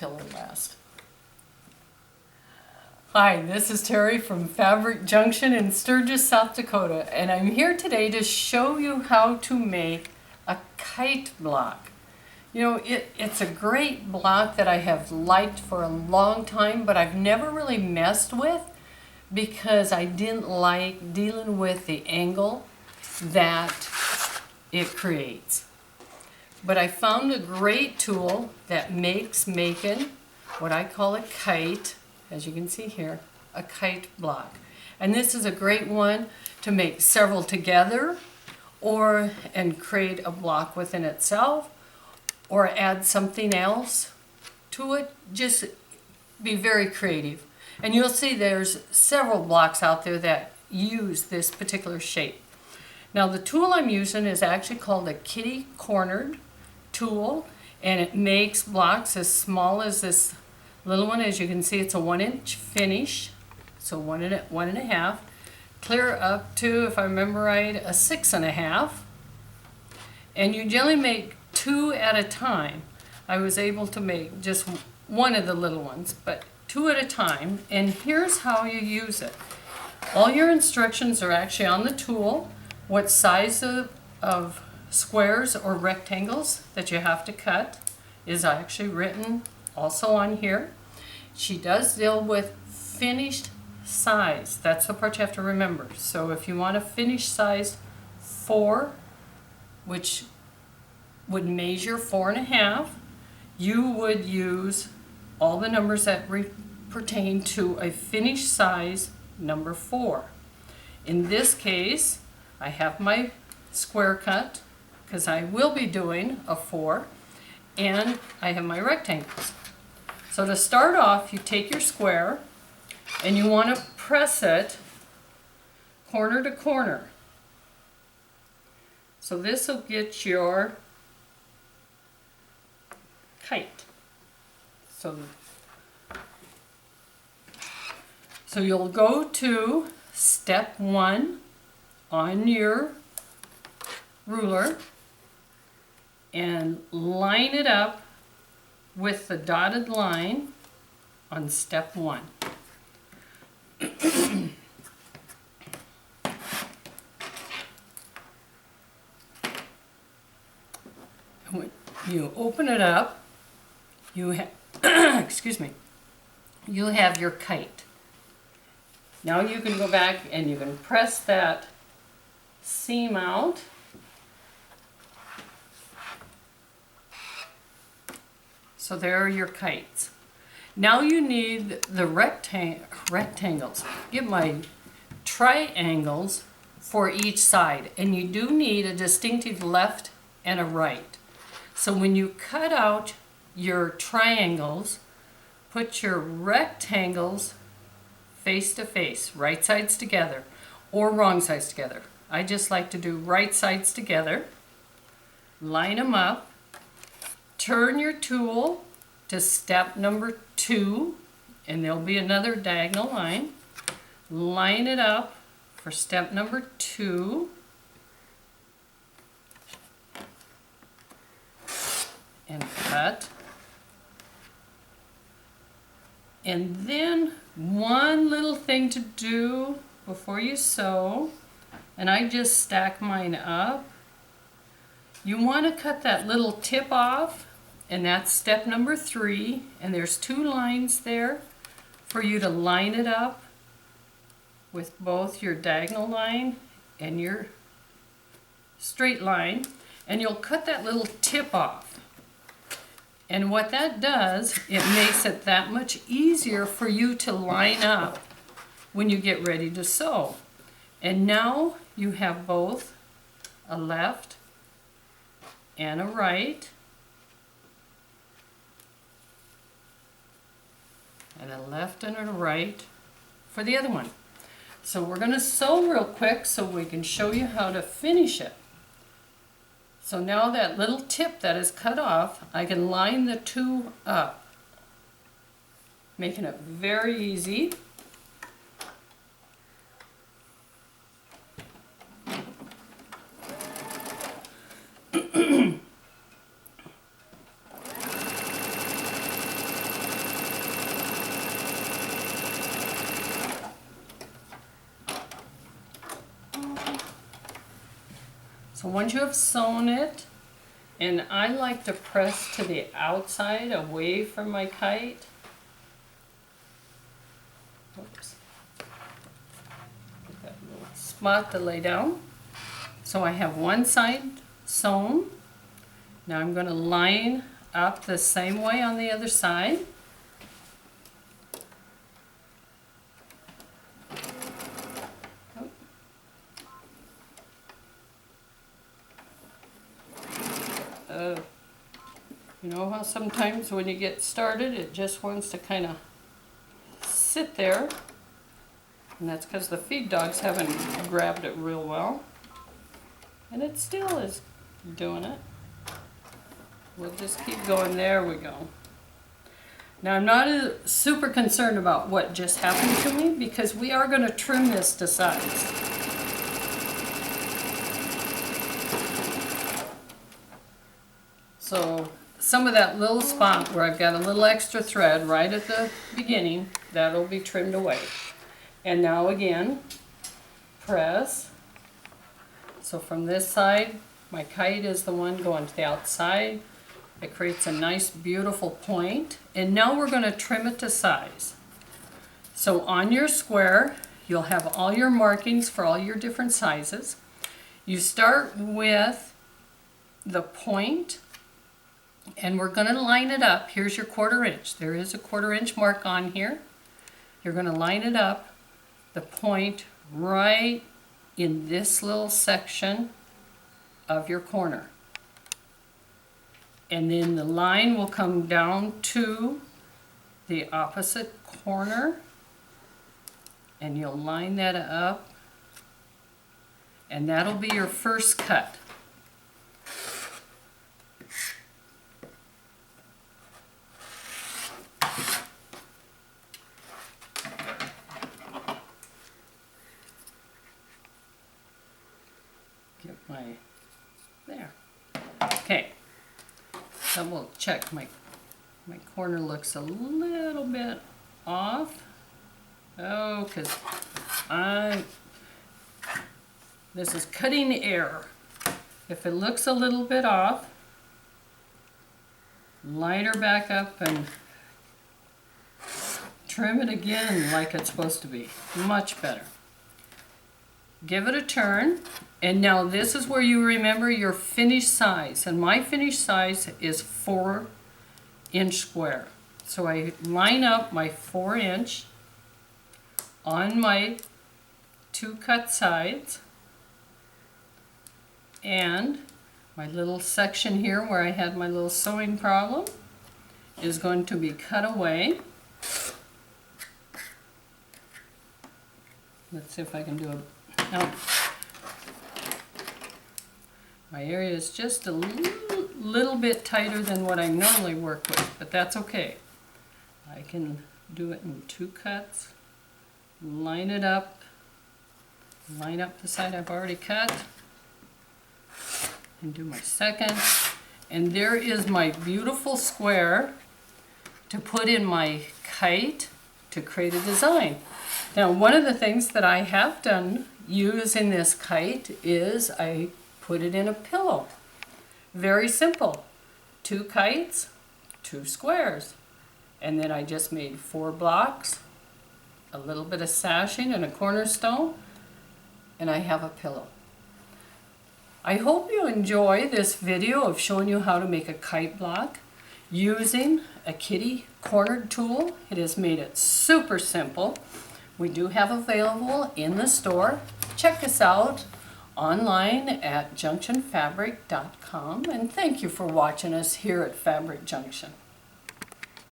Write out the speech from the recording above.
caterpillar last. Hi, this is Terry from Fabric Junction in Sturgis, South Dakota, and I'm here today to show you how to make a kite block. You know, it's a great block that I have liked for a long time, but I've never really messed with because I didn't like dealing with the angle that it creates. But I found a great tool that makes making what I call a kite, as you can see here, a kite block. And this is a great one to make several together and create a block within itself, or add something else to it. Just be very creative. And you'll see there's several blocks out there that use this particular shape. Now the tool I'm using is actually called a kitty cornered tool, and it makes blocks as small as this little one. As you can see, it's a 1-inch finish, so 1.5, clear up to, if I remember right, a 6.5. And you generally make 2 at a time. I was able to make just one of the little ones, but 2 at a time. And here's how you use it. All your instructions are actually on the tool. What size of squares or rectangles that you have to cut is actually written also on here. She does deal with finished size. That's the part you have to remember. So if you want a finished size 4, which would measure 4.5, you would use all the numbers that pertain to a finished size number 4. In this case, I have my square cut because I will be doing a 4, and I have my rectangles. So to start off, you take your square and you want to press it corner to corner. So this will get your kite. So you'll go to step 1 on your ruler and line it up with the dotted line on step 1. When you open it up, you have excuse me, you have your kite. Now you can go back and you can press that seam out. So there are your kites. Now you need the rectangles. Get my triangles for each side, and you do need a distinctive left and a right. So when you cut out your triangles, put your rectangles face to face, right sides together or wrong sides together. I just like to do right sides together. Line them up. Turn your tool to step number 2, and there'll be another diagonal line. Line it up for step number 2. And cut. And then one little thing to do before you sew, and I just stack mine up. You want to cut that little tip off, and that's step number 3, and there's 2 lines there for you to line it up with both your diagonal line and your straight line, and you'll cut that little tip off. And what that does, it makes it that much easier for you to line up when you get ready to sew. And now you have both a left and a right, and a left and a right for the other one. So we're going to sew real quick so we can show you how to finish it. So now that little tip that is cut off, I can line the 2 up, making it very easy. So once you have sewn it, and I like to press to the outside away from my kite. Oops. Get that little spot to lay down. So I have one side sewn. Now I'm going to line up the same way on the other side. You know how sometimes when you get started it just wants to kind of sit there, and that's because the feed dogs haven't grabbed it real well, and it still is doing it. We'll just keep going. There we go. Now I'm not super concerned about what just happened to me because we are going to trim this to size. So some of that little spot where I've got a little extra thread right at the beginning, that'll be trimmed away. And now again, press. So from this side, my kite is the one going to the outside. It creates a nice beautiful point. And now we're going to trim it to size. So on your square, you'll have all your markings for all your different sizes. You start with the point, and we're going to line it up. Here's your 1/4 inch. There is a 1/4 inch mark on here. You're going to line it up, the point right in this little section of your corner. And then the line will come down to the opposite corner, and you'll line that up, and that'll be your first cut. There. Okay. Double check my corner looks a little bit off. Oh, because this is cutting error. If it looks a little bit off, line her back up and trim it again like it's supposed to be. Much better. Give it a turn, and now this is where you remember your finished size, and my finished size is 4 inch square. So I line up my 4 inch on my 2 cut sides, and my little section here where I had my little sewing problem is going to be cut away. Let's see if I can do a now, my area is just a little bit tighter than what I normally work with, but that's okay. I can do it in 2 cuts, line it up, line up the side I've already cut, and do my second. And there is my beautiful square to put in my kite to create a design. Now, one of the things that I have done using this kite is I put it in a pillow. Very simple. 2 kites, 2 squares. And then I just made 4 blocks, a little bit of sashing and a cornerstone, and I have a pillow. I hope you enjoy this video of showing you how to make a kite block using a kitty cornered tool. It has made it super simple. We do have available in the store. Check us out online at junctionfabric.com, and thank you for watching us here at Fabric Junction.